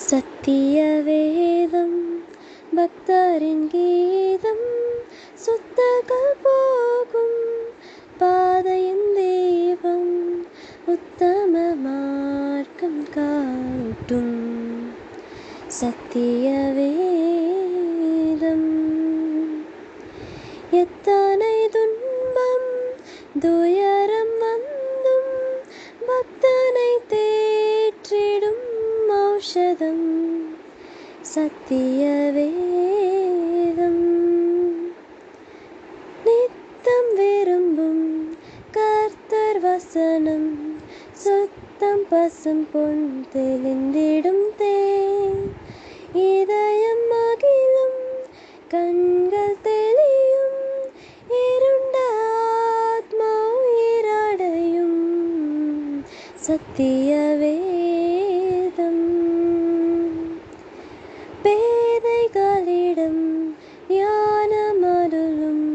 சத்திய வேதம் பக்தரின் கீதம், சுத்தர்கள் போகும் பாதையின் தீபம், உத்தம மார்க்கம் காட்டும். சத்திய வேதம். எத்தனை துன்பம் துயரம் வந்தும் பக்தனை தேற்றிடும் ஔஷதம் சத்திய வேதம். நித்தம் விரும்பும் கர்த்தர் வசனம், சுத்தம் பசும் பொன் தெளிந்திடும் தேன், இதயம் மகிழும் கண்கள் தெளியும், இருண்ட ஆத்மா உயிரடையும் சத்திய வேதம். பேதைகளிடம் ஞானம் அருளும்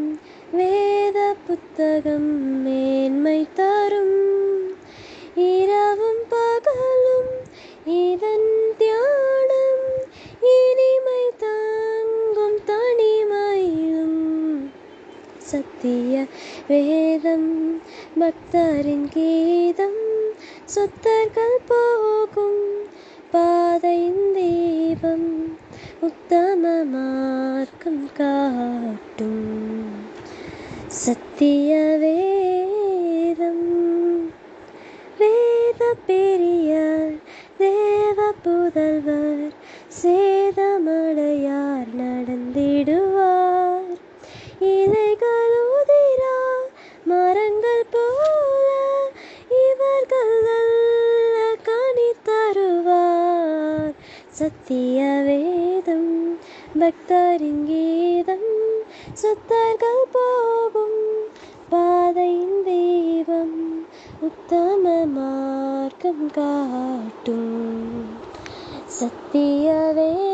வேத புத்தகம் மேன்மை தரும், இரவும் பகலும் இதன் தியானம், இனிமை தாங்கும் தனிமையிலும் சத்திய வேதம் பக்தரின் கீதம், சுத்தர்கள் போகும் பாதையின் தீபம், உத்தம மார்க்கம் காட்டும் சத்திய வேதம். வேத பெரியார் தேவ புதல்வர், சேதமடையார் நடந்திடுவார், இலைகள் உதிரா மரங்கள் போல இவர்கள் நல்ல கனி தருவார் சத்திய வேதம் பக்தரின் கீதம், சுத்தர்கள் போகும் பாதையின் தெய்வம், உத்தம மார்க்கம் காட்டும் சத்திய வேதம்.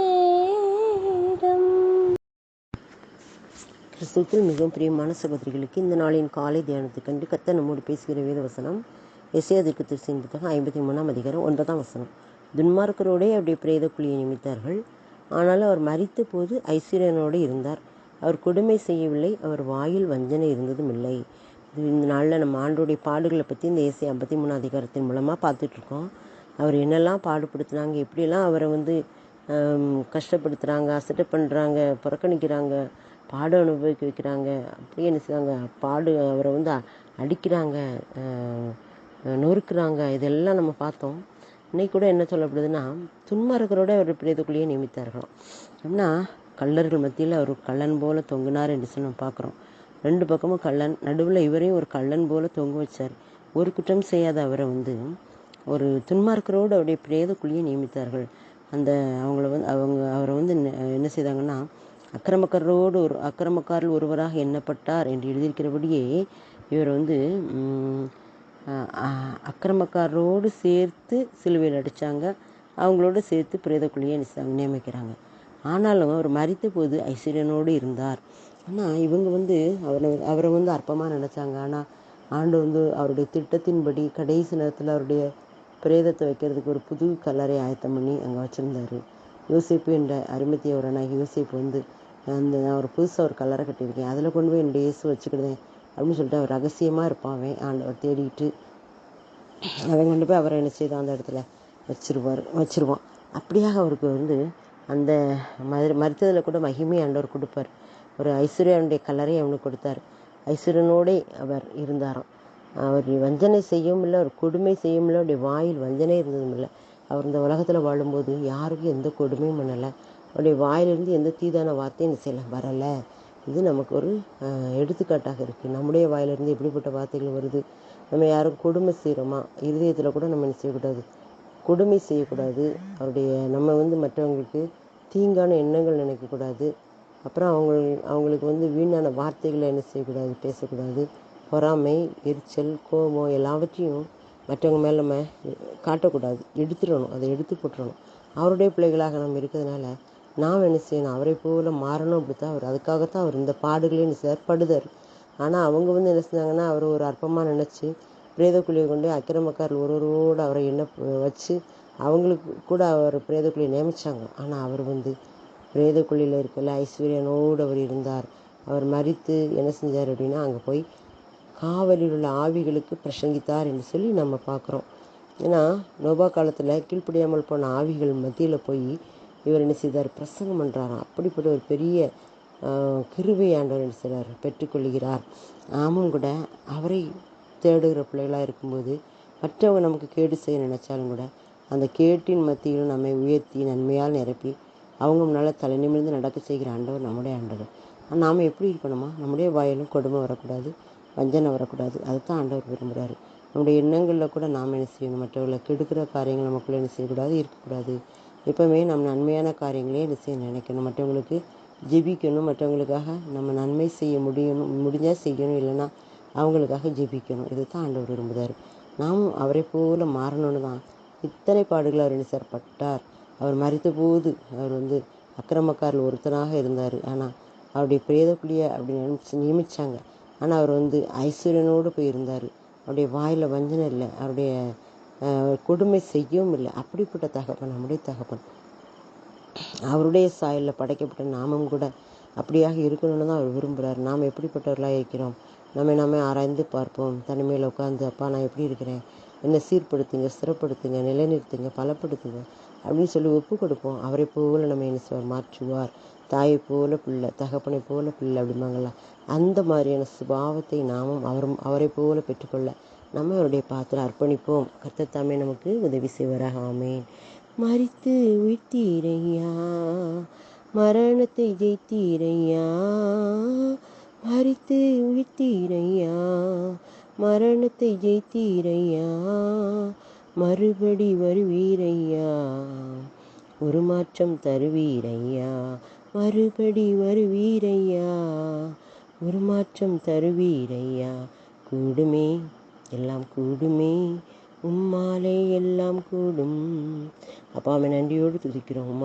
கிறிஸ்துவில் மிகவும் பிரியமான சகோதரிகளுக்கு இந்த நாளின் காலை தியானத்துக்கண்டு கர்த்தர் நம்மோடு பேசுகிற வேத வசனம் எசேயா தீர்க்கதரிசியின் புத்தகம் 53ஆம் அதிகாரம் 9ஆம் வசனம். துன்மார்க்கரோடே அவருடைய பிரேத குழியை நியமித்தார்கள், ஆனாலும் அவர் மரித்த போது ஐஸ்வர்யனோடு இருந்தார், அவர் கொடுமை செய்யவில்லை, அவர் வாயில் வஞ்சனை இருந்ததும் இல்லை. இந்த நாளில் நம்ம ஆண்டோடைய பாடுகளை பற்றி இந்த எசேயா 53ஆம் அதிகாரத்தின் மூலமாக பார்த்துட்ருக்கோம். அவர் என்னெல்லாம் பாடுபடுத்துனாங்க, எப்படியெல்லாம் அவரை கஷ்டப்படுத்துகிறாங்க, அசட்டை பண்ணுறாங்க, புறக்கணிக்கிறாங்க, பாடு அனுபவிக்க வைக்கிறாங்க, அப்படியே என்ன செய்வாங்க, அவரை அடிக்கிறாங்க, நொறுக்குறாங்க. இதெல்லாம் நம்ம பார்த்தோம். இன்னைக்கு கூட என்ன சொல்லப்படுதுன்னா, துன்மார்க்கரோட அவர் பிரேதக்குள்ளேயே நியமித்தார்களாம். அப்படின்னா கள்ளர்கள் மத்தியில் அவர் கள்ளன் போல தொங்கினார் என்று சொல்லி நம்ம பார்க்குறோம். 2 பக்கமும் கள்ளன், நடுவில் இவரையும் ஒரு கள்ளன் போல தொங்க வச்சார். ஒரு குற்றம் செய்யாத அவரை ஒரு துன்மார்க்கரோடு அவருடைய பிரேதக்குள்ளேயே நியமித்தார்கள். அவரை என்ன செய்தாங்கன்னா, அக்கிரமக்காரில் ஒருவராக எண்ணப்பட்டார் என்று எழுதியிருக்கிறபடியே இவர் அக்கிரமக்காரரோடு சேர்த்து சிலுவையில் அடித்தாங்க, அவங்களோடு சேர்த்து பிரேதக்குழியை நியமிக்கிறாங்க. ஆனாலும் அவர் மரித்த போது ஐஸ்வர்யனோடு இருந்தார். ஆனால் இவங்க அவரை அற்பமாக நினச்சாங்க. ஆனால் ஆண்டு அவருடைய திட்டத்தின்படி கடைசி நேரத்தில் அவருடைய பிரேதத்தை வைக்கிறதுக்கு ஒரு புது கல்லறை ஆயத்தம் பண்ணி அங்கே வச்சுருந்தார். யோசேப்பு என்ற அரிமத்தியவரனாகி யோசேப்பு அவர் புதுசாக ஒரு கல்லறை கட்டியிருக்கேன், அதில் கொண்டு போய் என்னுடைய இயேசு வச்சுக்கிடுவேன் அப்படின்னு சொல்லிட்டு அவர் ரகசியமாக இருப்பான். ஆண்டவர் தேடிட்டு அவன் கொண்டு போய் அவரை என்ன செய்தான், அந்த இடத்துல வச்சிருவான். அப்படியாக அவருக்கு அந்த மருத்துவத்தில் கூட மகிமை ஆண்டவர் கொடுப்பார். ஒரு ஐஸ்வர்யனுடைய கல்லறை அவனுக்கு கொடுத்தார். ஐஸ்வர்யனோடே அவர் இருந்தாராம். அவர் வஞ்சனை செய்யவும் இல்லை, அவர் கொடுமை செய்யவும் இல்லை, அவருடைய வாயில் வஞ்சனை இருந்ததும் இல்லை. அவர் இந்த உலகத்தில் வாழும்போது யாருக்கும் எந்த கொடுமையும் பண்ணலை, அவருடைய வாயிலிருந்து எந்த தீதான வார்த்தையும் வரலை. இது நமக்கு ஒரு எடுத்துக்காட்டாக இருக்குது. நம்முடைய வாயிலிருந்து எப்படிப்பட்ட வார்த்தைகள் வருது. நம்ம யாரும் கொடுமை செய்கிறோமா, இருதயத்தில் கூட நம்ம என்ன செய்யக்கூடாது, கொடுமை செய்யக்கூடாது. நம்ம மற்றவங்களுக்கு தீங்கான எண்ணங்கள் நினைக்கக்கூடாது. அப்புறம் அவங்களுக்கு வீணான வார்த்தைகளை என்ன செய்யக்கூடாது, பேசக்கூடாது. பொறாமை, எரிச்சல், கோபம் எல்லாவற்றையும் மற்றவங்க மேலே நம்ம காட்டக்கூடாது, எடுத்துடணும், அதை எடுத்து போட்டுடணும். அவருடைய பிள்ளைகளாக நம்ம இருக்கிறதுனால நாம் என்ன செய்யணும், அவரை போல மாறணும். அப்படித்தான் அவர், அதுக்காகத்தான் அவர் இந்த பாடுகளே படுதார். ஆனால் அவங்க என்ன செஞ்சாங்கன்னா, அவர் ஒரு அற்பமாக நினச்சி பிரேதக்குழியை கொண்டு அக்கிரமக்காரர்கள் ஒருவரோடு அவரை வச்சு அவங்களுக்கு கூட அவர் பிரேதக்குழியை நியமித்தாங்க. ஆனால் அவர் வந்து பிரேதக்குழியில் இருக்கல ஐஸ்வர்யனோடு அவர் இருந்தார். அவர் மரித்து என்ன செஞ்சார் அப்படின்னா அங்கே போய் காவலில் உள்ள ஆவிகளுக்கு பிரசங்கித்தார் என்று சொல்லி நம்ம பார்க்குறோம். ஏன்னா நோபா காலத்தில் கீழ்ப்படியாமல் போன ஆவிகள் மத்தியில் போய் இவர் என்ன செய்தார், பிரசங்கம் பண்ணுறாராம். அப்படிப்பட்ட ஒரு பெரிய கிருபை ஆண்டவர் என்ன செய்கிறார், பெற்றுக்கொள்கிறார். நாமும் கூட அவரை தேடுகிற பிள்ளைகளாக இருக்கும்போது மற்றவங்க நமக்கு கேடு செய்ய நினைச்சாலும் கூட அந்த கேட்டின் மத்தியிலும் நம்மை உயர்த்தி நன்மையால் நிரப்பி அவங்க முன்னால் தலை நிமிர்ந்து நடக்க செய்கிற ஆண்டவர் நம்முடைய ஆண்டவர். நாம் எப்படி இருக்கணுமா, நம்முடைய வாயிலும் கொடுமை வரக்கூடாது, வஞ்சனை வரக்கூடாது. அதுதான் ஆண்டவர் விரும்புகிறாரு. நம்முடைய எண்ணங்களில் கூட நாம் என்ன செய்யணும், மற்றவர்களை கெடுக்கிற காரியங்கள் நமக்குள்ளே என்ன செய்யக்கூடாது, இருக்கக்கூடாது. எப்போவுமே நம்ம நன்மையான காரியங்களே என்ன செய்ய நினைக்கணும், மற்றவங்களுக்கு ஜெபிக்கணும், மற்றவங்களுக்காக நம்ம நன்மை செய்ய முடிஞ்சால் செய்யணும், இல்லைன்னா அவங்களுக்காக ஜெபிக்கணும். இது தான் ஆண்டவர் விரும்புகிறார். நாமும் அவரை போல மாறணும்னு தான் இத்தனை பாடுகள் அவர் என்ன சார் பட்டார். அவர் மரித்த போது அவர் வந்து அக்கிரமக்காரில் ஒருத்தனாக இருந்தார். ஆனால் அவருடைய பிரேதக்குழியை அப்படி நியமித்தாங்க. ஆனால் அவர் வந்து ஐஸ்வர்யனோடு போய் இருந்தார். அவருடைய வாயில் வஞ்சனை இல்லை, அவருடைய கொடுமை செய்யவும் இல்லை. அப்படிப்பட்ட தகப்பன் நம்முடைய தகப்பன். அவருடைய சாயலில் படைக்கப்பட்ட நாமும் கூட அப்படியாக இருக்கணும்னு தான் அவர் விரும்புகிறார். நாம் எப்படிப்பட்டவர்களாக இருக்கிறோம், நாமே ஆராய்ந்து பார்ப்போம். தனிமையில் உட்காந்து, அப்பா நான் எப்படி இருக்கிறேன், என்னை சீர்படுத்துங்க, ஸ்திரப்படுத்துங்க, நிலைநிறுத்துங்க, பலப்படுத்துங்க அப்படின்னு சொல்லி ஒப்பு கொடுப்போம். அவரை போல நம்ம என்ன செய்வார், மாற்றுவார். தாயை போல பிள்ளை, தகப்பனை போல பிள்ளை அப்படிம்பாங்களா, அந்த மாதிரியான சுபாவத்தை நாமும் அவரை போல பெற்றுக்கொள்ள நம்ம அவருடைய பாத்திரம் அர்ப்பணிப்போம். கர்த்தர் தாமே நமக்கு உதவி செய்வாராக. ஆமேன். மரித்து உயிர்த்தீரையா, மரணத்தை ஜெயித்தீரையா, மரித்து உயிர்த்தீரையா, மரணத்தை ஜெயித்தீரையா, மறுபடி வருவீரையா, ஒரு மாற்றம் தருவீரையா, மறுபடி வருவீரையா, ஒரு மாற்றம் தருவீரையா. கூடுமே எல்லாம் கூடுமே, உம்மாலே எல்லாம் கூடும். அப்பா, நன்றியோடு துதிக்கிறோம்.